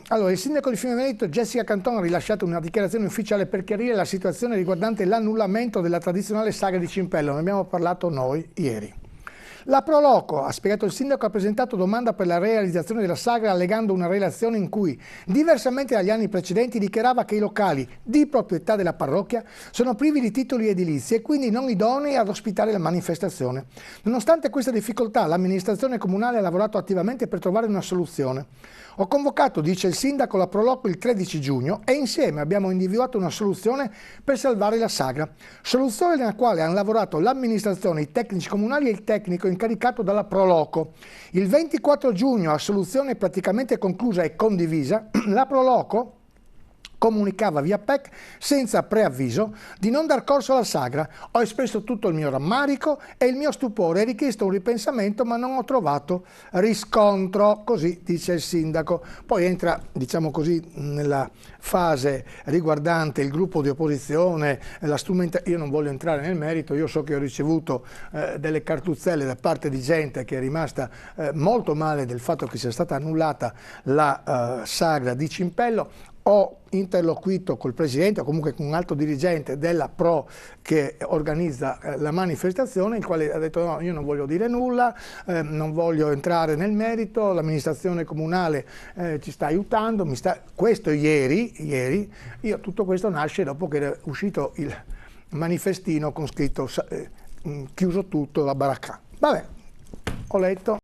Allora, il sindaco di Fiume Veneto, Jessica Canton, ha rilasciato una dichiarazione ufficiale per chiarire la situazione riguardante l'annullamento della tradizionale sagra di Cimpello. Ne abbiamo parlato noi ieri. La Proloco, ha spiegato il sindaco, ha presentato domanda per la realizzazione della sagra allegando una relazione in cui, diversamente dagli anni precedenti, dichiarava che i locali di proprietà della parrocchia sono privi di titoli edilizi e quindi non idonei ad ospitare la manifestazione. Nonostante questa difficoltà, l'amministrazione comunale ha lavorato attivamente per trovare una soluzione. Ho convocato, dice il sindaco, la Proloco il 13 giugno e insieme abbiamo individuato una soluzione per salvare la sagra. Soluzione nella quale hanno lavorato l'amministrazione, i tecnici comunali e il tecnico incaricato dalla Proloco. Il 24 giugno, a soluzione praticamente conclusa e condivisa, la Proloco comunicava via PEC senza preavviso di non dar corso alla sagra. Ho espresso tutto il mio rammarico e il mio stupore, ho richiesto un ripensamento ma non ho trovato riscontro, così dice il sindaco. Poi entra, diciamo così, nella fase riguardante il gruppo di opposizione, la io non voglio entrare nel merito, io so che ho ricevuto delle cartuzzelle da parte di gente che è rimasta molto male del fatto che sia stata annullata la sagra di Cimpello. Ho interloquito col presidente o comunque con un alto dirigente della Pro che organizza la manifestazione, il quale ha detto no, io non voglio dire nulla, non voglio entrare nel merito, l'amministrazione comunale ci sta aiutando, questo ieri, tutto questo nasce dopo che era uscito il manifestino con scritto chiuso tutto, la baracca. Vabbè, ho letto.